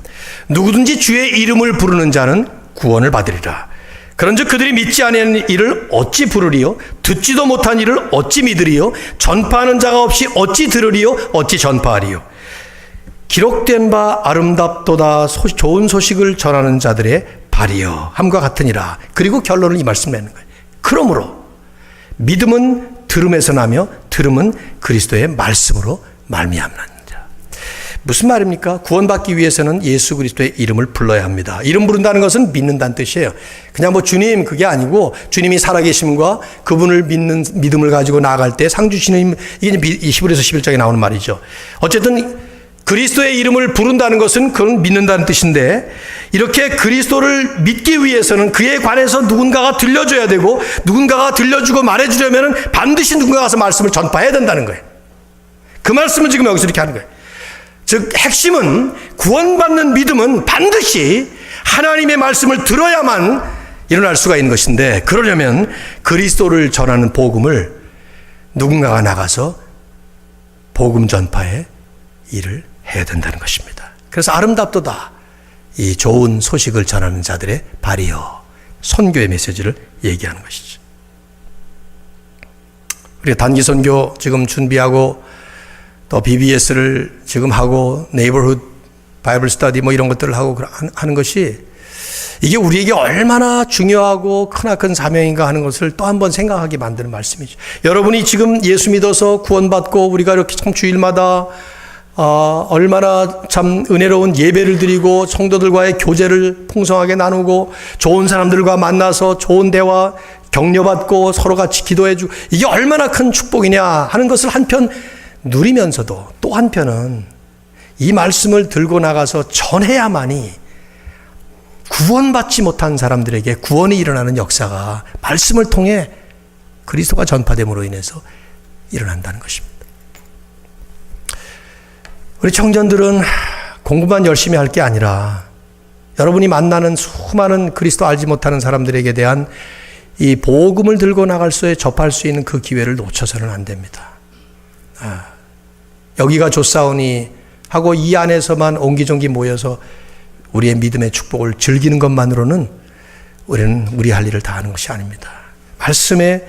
누구든지 주의 이름을 부르는 자는 구원을 받으리라. 그런즉 그들이 믿지 아니하는 일을 어찌 부르리요? 듣지도 못한 일을 어찌 믿으리요? 전파하는 자가 없이 어찌 들으리요? 어찌 전파하리요? 기록된 바 아름답도다 좋은 소식을 전하는 자들의 발이여 함과 같으니라. 그리고 결론을 이 말씀 내는 거예요. 그러므로 믿음은 들음에서 나며 들음은 그리스도의 말씀으로 말미암는다. 무슨 말입니까? 구원받기 위해서는 예수 그리스도의 이름을 불러야 합니다. 이름 부른다는 것은 믿는다는 뜻이에요. 그냥 뭐 주님 그게 아니고 주님이 살아계심과 그분을 믿는 믿음을 가지고 나아갈 때 상 주시는, 이게 히브리서 11장에 나오는 말이죠. 어쨌든 그리스도의 이름을 부른다는 것은 그건 믿는다는 뜻인데, 이렇게 그리스도를 믿기 위해서는 그에 관해서 누군가가 들려줘야 되고, 누군가가 들려주고 말해주려면 반드시 누군가가 가서 말씀을 전파해야 된다는 거예요. 그 말씀을 지금 여기서 이렇게 하는 거예요. 즉 핵심은, 구원받는 믿음은 반드시 하나님의 말씀을 들어야만 일어날 수가 있는 것인데, 그러려면 그리스도를 전하는 복음을 누군가가 나가서 복음 전파의 일을 해야 된다는 것입니다. 그래서 아름답도다, 이 좋은 소식을 전하는 자들의 발이여, 선교의 메시지를 얘기하는 것이죠. 우리가 단기 선교 지금 준비하고 또 BBS를 지금 하고 네이버훗 바이블 스터디 뭐 이런 것들을 하고 하는 것이, 이게 우리에게 얼마나 중요하고 크나큰 사명인가 하는 것을 또 한 번 생각하게 만드는 말씀이죠. 여러분이 지금 예수 믿어서 구원받고 우리가 이렇게 참 주일마다 얼마나 참 은혜로운 예배를 드리고 성도들과의 교제를 풍성하게 나누고 좋은 사람들과 만나서 좋은 대화 격려받고 서로 같이 기도해주고 이게 얼마나 큰 축복이냐 하는 것을 한편 누리면서도 또 한편은 이 말씀을 들고 나가서 전해야만이 구원받지 못한 사람들에게 구원이 일어나는 역사가 말씀을 통해 그리스도가 전파됨으로 인해서 일어난다는 것입니다. 우리 청년들은 공부만 열심히 할 게 아니라 여러분이 만나는 수많은 그리스도 알지 못하는 사람들에게 대한 이 복음을 들고 나갈 수에 접할 수 있는 그 기회를 놓쳐서는 안 됩니다. 여기가 좋사오니 하고 이 안에서만 옹기종기 모여서 우리의 믿음의 축복을 즐기는 것만으로는 우리는 우리 할 일을 다 하는 것이 아닙니다. 말씀의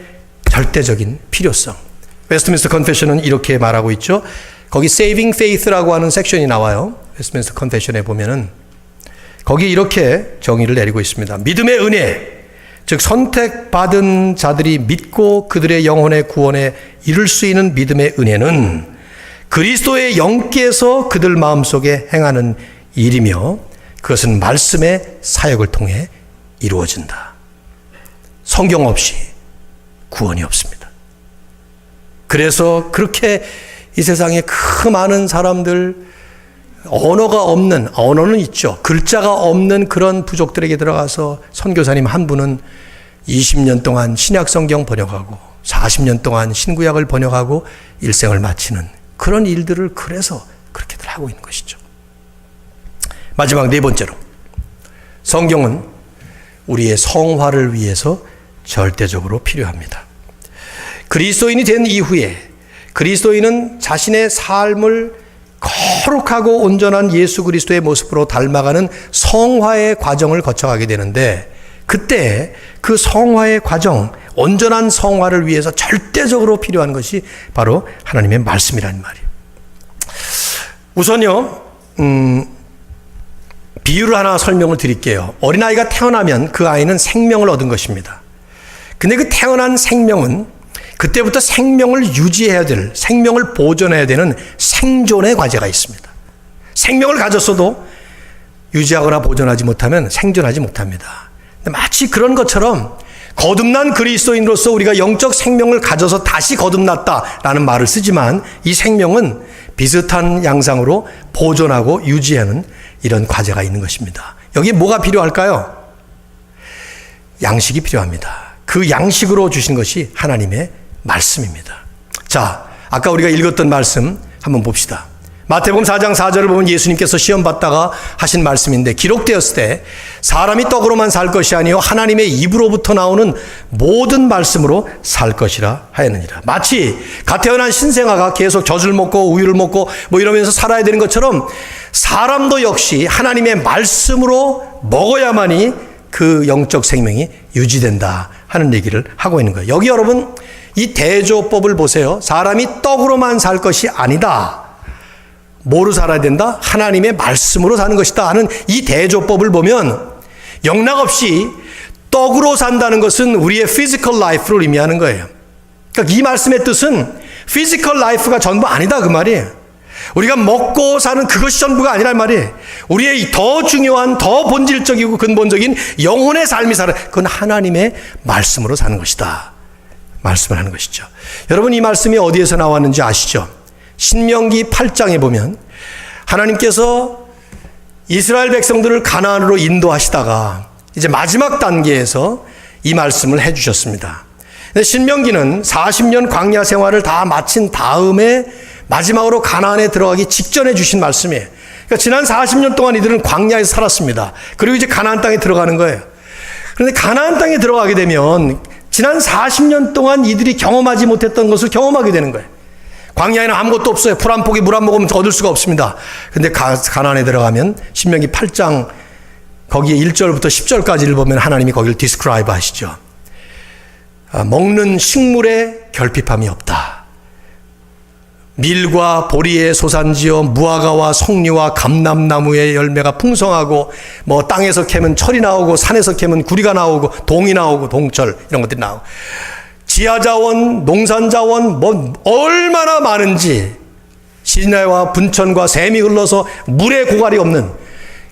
절대적인 필요성. 웨스트민스터 컨페션은 이렇게 말하고 있죠. 거기 Saving Faith라고 하는 섹션이 나와요. 웨스트민스터 컨페션에 보면은 거기 이렇게 정의를 내리고 있습니다. 믿음의 은혜, 즉 선택받은 자들이 믿고 그들의 영혼의 구원에 이를 수 있는 믿음의 은혜는 그리스도의 영께서 그들 마음속에 행하는 일이며 그것은 말씀의 사역을 통해 이루어진다. 성경 없이 구원이 없습니다. 그래서 그렇게 이 세상에 그 많은 사람들 언어가 없는, 언어는 있죠. 글자가 없는 그런 부족들에게 들어가서 선교사님 한 분은 20년 동안 신약 성경 번역하고 40년 동안 신구약을 번역하고 일생을 마치는 그런 일들을 그래서 그렇게들 하고 있는 것이죠. 마지막 네 번째로 성경은 우리의 성화를 위해서 절대적으로 필요합니다. 그리스도인이 된 이후에 그리스도인은 자신의 삶을 거룩하고 온전한 예수 그리스도의 모습으로 닮아가는 성화의 과정을 거쳐가게 되는데 그때 그 성화의 과정, 온전한 성화를 위해서 절대적으로 필요한 것이 바로 하나님의 말씀이라는 말이에요. 우선요, 비유를 하나 설명을 드릴게요. 어린아이가 태어나면 그 아이는 생명을 얻은 것입니다. 근데 그 태어난 생명은 그때부터 생명을 유지해야 될, 생명을 보존해야 되는 생존의 과제가 있습니다. 생명을 가졌어도 유지하거나 보존하지 못하면 생존하지 못합니다. 마치 그런 것처럼 거듭난 그리스도인으로서 우리가 영적 생명을 가져서 다시 거듭났다라는 말을 쓰지만 이 생명은 비슷한 양상으로 보존하고 유지하는 이런 과제가 있는 것입니다. 여기에 뭐가 필요할까요? 양식이 필요합니다. 그 양식으로 주신 것이 하나님의 말씀입니다. 자, 아까 우리가 읽었던 말씀 한번 봅시다. 마태복음 4장 4절을 보면 예수님께서 시험 받다가 하신 말씀인데 기록되었을 때 사람이 떡으로만 살 것이 아니요 하나님의 입으로부터 나오는 모든 말씀으로 살 것이라 하였느니라. 마치 갓 태어난 신생아가 계속 젖을 먹고 우유를 먹고 뭐 이러면서 살아야 되는 것처럼 사람도 역시 하나님의 말씀으로 먹어야만이 그 영적 생명이 유지된다 하는 얘기를 하고 있는 거예요. 여기 여러분 이 대조법을 보세요. 사람이 떡으로만 살 것이 아니다. 뭐로 살아야 된다? 하나님의 말씀으로 사는 것이다 하는 이 대조법을 보면 영락없이 떡으로 산다는 것은 우리의 physical life를 의미하는 거예요. 그러니까 이 말씀의 뜻은 physical life가 전부 아니다 그 말이에요. 우리가 먹고 사는 그것이 전부가 아니란 말이에요. 우리의 더 중요한 더 본질적이고 근본적인 영혼의 삶이 살아 그건 하나님의 말씀으로 사는 것이다. 말씀을 하는 것이죠. 여러분 이 말씀이 어디에서 나왔는지 아시죠? 신명기 8장에 보면 하나님께서 이스라엘 백성들을 가나안으로 인도하시다가 이제 마지막 단계에서 이 말씀을 해주셨습니다. 신명기는 40년 광야 생활을 다 마친 다음에 마지막으로 가나안에 들어가기 직전에 주신 말씀이에요. 그러니까 지난 40년 동안 이들은 광야에서 살았습니다. 그리고 이제 가나안 땅에 들어가는 거예요. 그런데 가나안 땅에 들어가게 되면 지난 40년 동안 이들이 경험하지 못했던 것을 경험하게 되는 거예요. 광야에는 아무것도 없어요. 풀 한 포기 물 한 모금 얻을 수가 없습니다. 근데 가나안에 들어가면 신명기 8장 거기에 1절부터 10절까지를 보면 하나님이 거기를 디스크라이브 하시죠. 먹는 식물에 결핍함이 없다. 밀과 보리의 소산지어 무화과와 송리와 감람나무의 열매가 풍성하고 뭐 땅에서 캐면 철이 나오고 산에서 캐면 구리가 나오고 동이 나오고 동철 이런 것들이 나오고 지하자원, 농산자원 뭐 얼마나 많은지 시내와 분천과 샘이 흘러서 물의 고갈이 없는,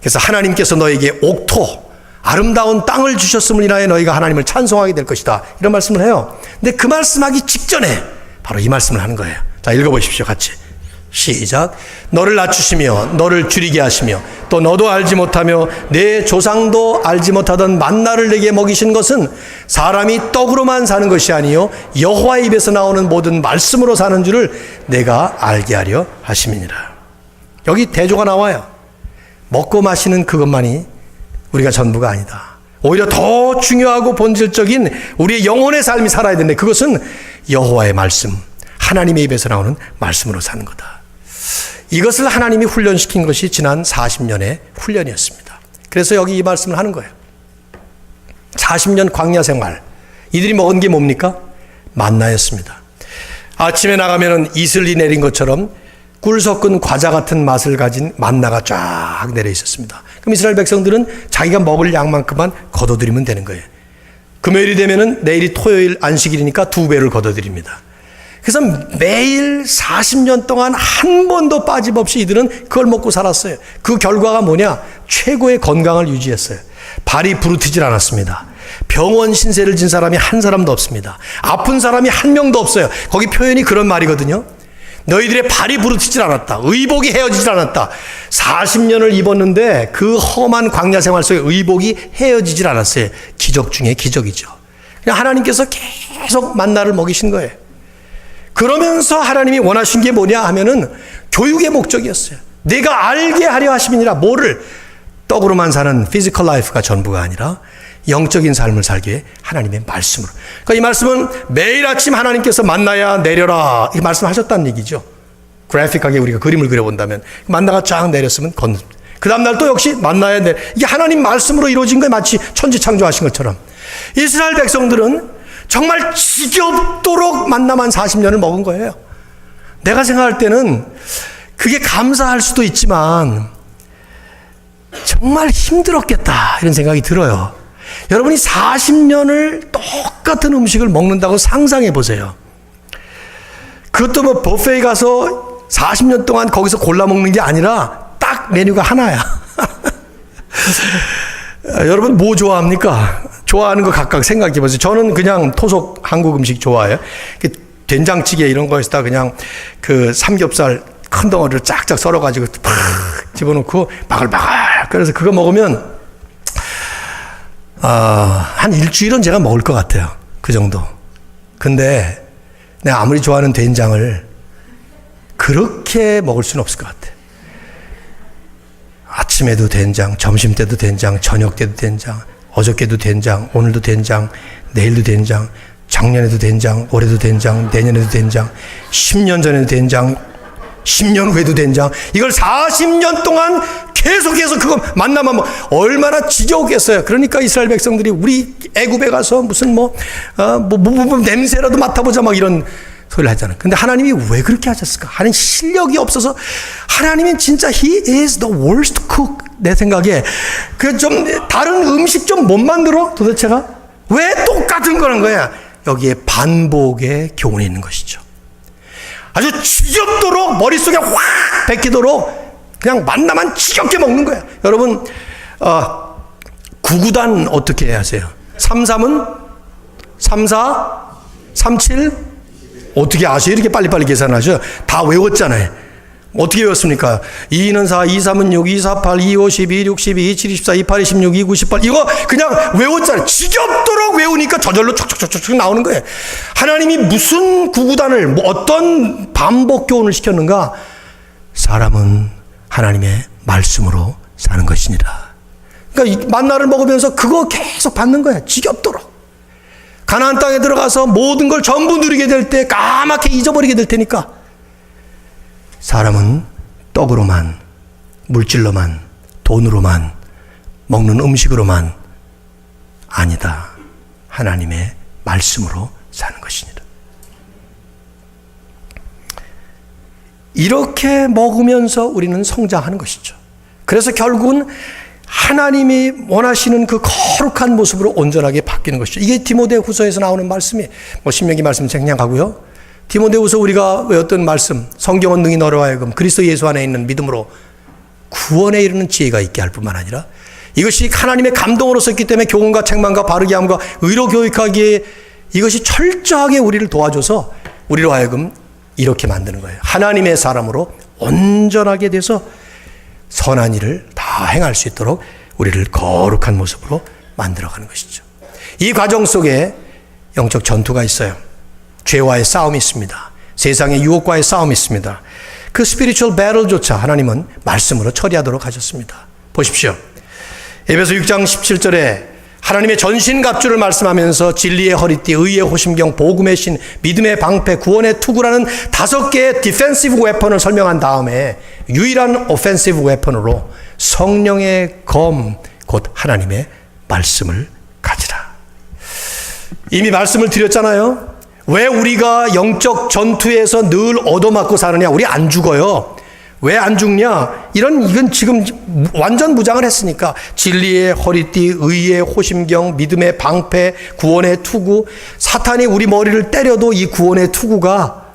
그래서 하나님께서 너에게 옥토, 아름다운 땅을 주셨음을 인하여 너희가 하나님을 찬송하게 될 것이다, 이런 말씀을 해요. 근데 그 말씀하기 직전에 바로 이 말씀을 하는 거예요. 자, 읽어보십시오. 같이 시작. 너를 낮추시며 너를 줄이게 하시며 또 너도 알지 못하며 내 조상도 알지 못하던 만나를 내게 먹이신 것은 사람이 떡으로만 사는 것이 아니요 여호와의 입에서 나오는 모든 말씀으로 사는 줄을 내가 알게 하려 하심이니라. 여기 대조가 나와요. 먹고 마시는 그것만이 우리가 전부가 아니다. 오히려 더 중요하고 본질적인 우리의 영혼의 삶이 살아야 되는데, 그것은 여호와의 말씀, 하나님의 입에서 나오는 말씀으로 사는 거다. 이것을 하나님이 훈련시킨 것이 지난 40년의 훈련이었습니다. 그래서 여기 이 말씀을 하는 거예요. 40년 광야 생활, 이들이 먹은 게 뭡니까? 만나였습니다. 아침에 나가면은 이슬이 내린 것처럼 꿀 섞은 과자 같은 맛을 가진 만나가 쫙 내려 있었습니다. 그럼 이스라엘 백성들은 자기가 먹을 양만큼만 걷어들이면 되는 거예요. 금요일이 되면은 내일이 토요일 안식일이니까 2배를 걷어들입니다. 그래서 매일 40년 동안 한 번도 빠짐없이 이들은 그걸 먹고 살았어요. 그 결과가 뭐냐? 최고의 건강을 유지했어요. 발이 부르트질 않았습니다. 병원 신세를 진 사람이 한 사람도 없습니다. 아픈 사람이 한 명도 없어요. 거기 표현이 그런 말이거든요. 너희들의 발이 부르트질 않았다. 의복이 헤어지질 않았다. 40년을 입었는데 그 험한 광야 생활 속에 의복이 헤어지질 않았어요. 기적 중에 기적이죠. 그냥 하나님께서 계속 만나를 먹이신 거예요. 그러면서 하나님이 원하신 게 뭐냐 하면은 교육의 목적이었어요. 내가 알게 하려 하심이니라. 뭐를? 떡으로만 사는 피지컬 라이프가 전부가 아니라 영적인 삶을 살기 위해 하나님의 말씀으로. 그러니까 이 말씀은 매일 아침 하나님께서 만나야 내려라, 이 말씀하셨다는 얘기죠. 그래픽하게 우리가 그림을 그려본다면 만나가 쫙 내렸으면 그 다음날 또 역시 만나야 내. 이게 하나님 말씀으로 이루어진 거예요. 마치 천지 창조하신 것처럼. 이스라엘 백성들은 정말 지겹도록 만나만 40년을 먹은 거예요. 내가 생각할 때는 그게 감사할 수도 있지만 정말 힘들었겠다, 이런 생각이 들어요. 여러분이 40년을 똑같은 음식을 먹는다고 상상해 보세요. 그것도 뭐 뷔페에 가서 40년 동안 거기서 골라 먹는 게 아니라 딱 메뉴가 하나야. 여러분 뭐 좋아합니까? 좋아하는 거 각각 생각해 보세요. 저는 그냥 토속 한국 음식 좋아해요. 된장찌개 이런 거에서다 그냥 그 삼겹살 큰 덩어리를 쫙쫙 썰어가지고 팍 집어넣고 바글바글. 그래서 그거 먹으면 한 일주일은 제가 먹을 것 같아요. 그 정도. 근데 내가 아무리 좋아하는 된장을 그렇게 먹을 수는 없을 것 같아요. 아침에도 된장, 점심 때도 된장, 저녁 때도 된장, 어저께도 된장, 오늘도 된장, 내일도 된장, 작년에도 된장, 올해도 된장, 내년에도 된장, 10년 전에도 된장, 10년 후에도 된장. 이걸 40년 동안 계속해서 그거 만나면 뭐 얼마나 지겨웠겠어요. 그러니까 이스라엘 백성들이 우리 애굽에 가서 무슨 뭐 냄새라도 맡아보자 막 이런 소리를 하잖아요. 근데 하나님이 왜 그렇게 하셨을까? 하나님 실력이 없어서. 하나님은 진짜 He is the worst cook. 내 생각에 그 좀 다른 음식 좀 못 만들어? 도대체가 왜 똑같은 거는 거야? 여기에 반복의 교훈이 있는 것이죠. 아주 지겹도록 머릿속에 확 베끼도록 그냥 만나만 지겹게 먹는 거야. 여러분 9구단 어떻게 하세요? 33은 34, 37 어떻게 아세요? 이렇게 빨리빨리 계산하죠. 다 외웠잖아요. 어떻게 외웠습니까? 2는 4, 2, 3은 6, 2, 4, 8, 2, 5, 12, 6, 12, 2, 7, 24, 2, 8, 26, 2, 9, 18 이거 그냥 외웠잖아요. 지겹도록 외우니까 저절로 촉촉촉촉 나오는 거예요. 하나님이 무슨 구구단을 뭐 어떤 반복 교훈을 시켰는가? 사람은 하나님의 말씀으로 사는 것이니라. 그러니까 만나를 먹으면서 그거 계속 받는 거야. 지겹도록. 가나안 땅에 들어가서 모든 걸 전부 누리게 될 때 까맣게 잊어버리게 될 테니까. 사람은 떡으로만, 물질로만, 돈으로만, 먹는 음식으로만 아니다. 하나님의 말씀으로 사는 것이니라. 이렇게 먹으면서 우리는 성장하는 것이죠. 그래서 결국은 하나님이 원하시는 그 거룩한 모습으로 온전하게 바뀌는 것이죠. 이게 디모데 후서에서 나오는 말씀이 신명기 말씀 생략하고요. 디모데후서 우리가 외웠던 말씀, 성경은 능히 너로 하여금 그리스도 예수 안에 있는 믿음으로 구원에 이르는 지혜가 있게 할 뿐만 아니라 이것이 하나님의 감동으로 썼기 때문에 교훈과 책망과 바르게 함과 의로 교육하기에 이것이 철저하게 우리를 도와줘서 우리로 하여금 이렇게 만드는 거예요. 하나님의 사람으로 온전하게 돼서 선한 일을 다 행할 수 있도록 우리를 거룩한 모습으로 만들어가는 것이죠. 이 과정 속에 영적 전투가 있어요. 죄와의 싸움이 있습니다. 세상의 유혹과의 싸움이 있습니다. 그 spiritual battle조차 하나님은 말씀으로 처리하도록 하셨습니다. 보십시오. 에베소 6장 17절에 하나님의 전신갑주를 말씀하면서 진리의 허리띠, 의의 호심경, 복음의 신, 믿음의 방패, 구원의 투구라는 5개의 디펜시브 웨폰을 설명한 다음에 유일한 오펜시브 웨폰으로 성령의 검, 곧 하나님의 말씀을 가지라. 이미 말씀을 드렸잖아요. 왜 우리가 영적 전투에서 늘 얻어맞고 사느냐? 우리 안 죽어요. 왜 안 죽냐? 이건 지금 완전 무장을 했으니까 진리의 허리띠, 의의 호심경, 믿음의 방패, 구원의 투구. 사탄이 우리 머리를 때려도 이 구원의 투구가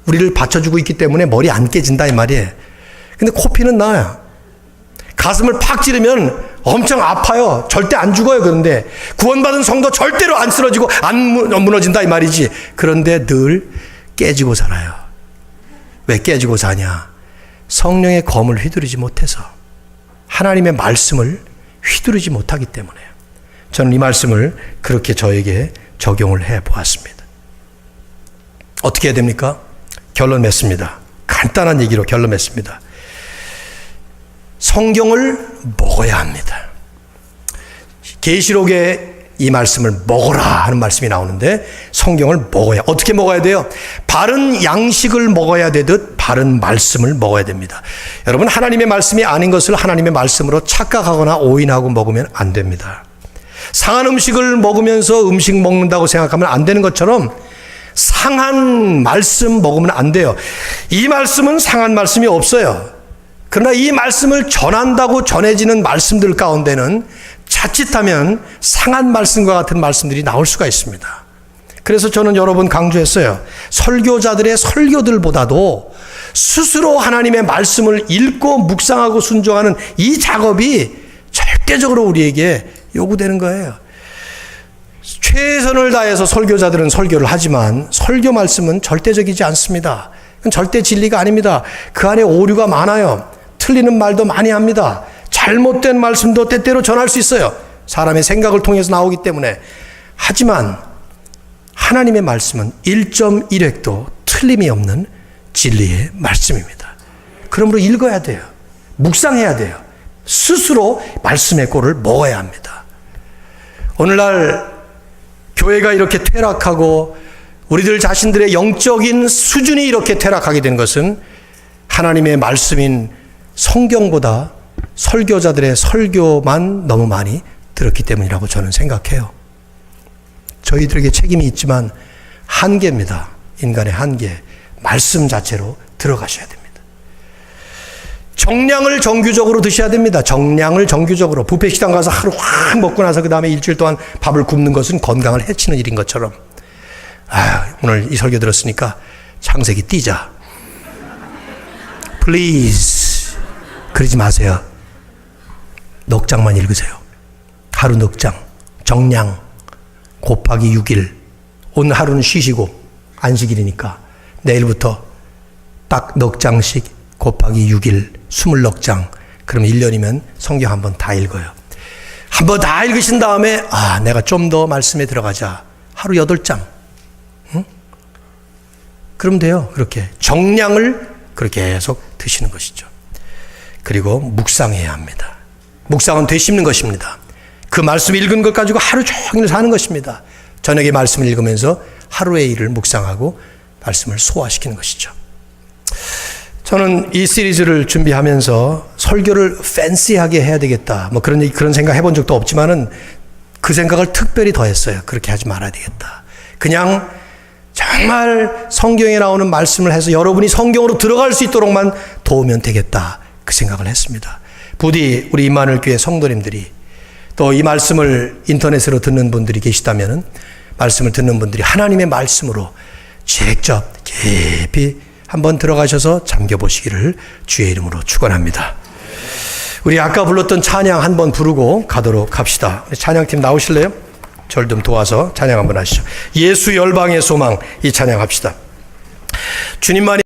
우리를 받쳐주고 있기 때문에 머리 안 깨진다 이 말이에요. 근데 코피는 나요. 가슴을 팍 찌르면 엄청 아파요. 절대 안 죽어요. 그런데 구원받은 성도 절대로 안 쓰러지고 안 무너진다 이 말이지. 그런데 늘 깨지고 살아요. 왜 깨지고 사냐? 성령의 검을 휘두르지 못해서, 하나님의 말씀을 휘두르지 못하기 때문에요. 저는 이 말씀을 그렇게 저에게 적용을 해 보았습니다. 어떻게 해야 됩니까? 결론 맺습니다. 간단한 얘기로 결론 맺습니다. 성경을 먹어야 합니다. 계시록에 이 말씀을 먹어라 하는 말씀이 나오는데 성경을 먹어야, 어떻게 먹어야 돼요? 바른 양식을 먹어야 되듯 바른 말씀을 먹어야 됩니다. 여러분, 하나님의 말씀이 아닌 것을 하나님의 말씀으로 착각하거나 오인하고 먹으면 안 됩니다. 상한 음식을 먹으면서 음식 먹는다고 생각하면 안 되는 것처럼 상한 말씀 먹으면 안 돼요. 이 말씀은 상한 말씀이 없어요. 그러나 이 말씀을 전한다고 전해지는 말씀들 가운데는 자칫하면 상한 말씀과 같은 말씀들이 나올 수가 있습니다. 그래서 저는 여러 번 강조했어요. 설교자들의 설교들보다도 스스로 하나님의 말씀을 읽고 묵상하고 순종하는 이 작업이 절대적으로 우리에게 요구되는 거예요. 최선을 다해서 설교자들은 설교를 하지만 설교 말씀은 절대적이지 않습니다. 그건 절대 진리가 아닙니다. 그 안에 오류가 많아요. 틀리는 말도 많이 합니다. 잘못된 말씀도 때때로 전할 수 있어요. 사람의 생각을 통해서 나오기 때문에. 하지만 하나님의 말씀은 1.1획도 틀림이 없는 진리의 말씀입니다. 그러므로 읽어야 돼요. 묵상해야 돼요. 스스로 말씀의 꼴을 먹어야 합니다. 오늘날 교회가 이렇게 퇴락하고 우리들 자신들의 영적인 수준이 이렇게 퇴락하게 된 것은 하나님의 말씀인 성경보다 설교자들의 설교만 너무 많이 들었기 때문이라고 저는 생각해요. 저희들에게 책임이 있지만 한계입니다. 인간의 한계. 말씀 자체로 들어가셔야 됩니다. 정량을 정규적으로 드셔야 됩니다. 정량을 정규적으로. 뷔페 식당 가서 하루 확 먹고 나서 그 다음에 일주일 동안 밥을 굶는 것은 건강을 해치는 일인 것처럼, 오늘 이 설교 들었으니까 창세기 띄자. Please. 그러지 마세요. 넉 장만 읽으세요. 하루 넉 장. 정량. 곱하기 6일. 오늘 하루는 쉬시고 안식일이니까 내일부터 딱 넉 장씩 곱하기 6일 20장. 그럼 1년이면 성경 한번 다 읽어요. 한번 다 읽으신 다음에 내가 좀 더 말씀에 들어가자. 하루 8장. 응? 그럼 돼요. 그렇게 정량을 그렇게 계속 드시는 것이죠. 그리고 묵상해야 합니다. 묵상은 되씹는 것입니다. 그 말씀 읽은 것 가지고 하루 종일 사는 것입니다. 저녁에 말씀을 읽으면서 하루의 일을 묵상하고 말씀을 소화시키는 것이죠. 저는 이 시리즈를 준비하면서 설교를 팬시하게 해야 되겠다. 그런 생각 해본 적도 없지만은 그 생각을 특별히 더했어요. 그렇게 하지 말아야 되겠다. 그냥 정말 성경에 나오는 말씀을 해서 여러분이 성경으로 들어갈 수 있도록만 도우면 되겠다. 그 생각을 했습니다. 부디 우리 임마누엘 교회 성도님들이 또 이 말씀을 인터넷으로 듣는 분들이 계시다면은 말씀을 듣는 분들이 하나님의 말씀으로 직접 깊이 한번 들어가셔서 잠겨보시기를 주의 이름으로 축원합니다. 우리 아까 불렀던 찬양 한번 부르고 가도록 합시다. 찬양팀 나오실래요? 저를 좀 도와서 찬양 한번 하시죠. 예수 열방의 소망, 이 찬양 합시다. 주님만이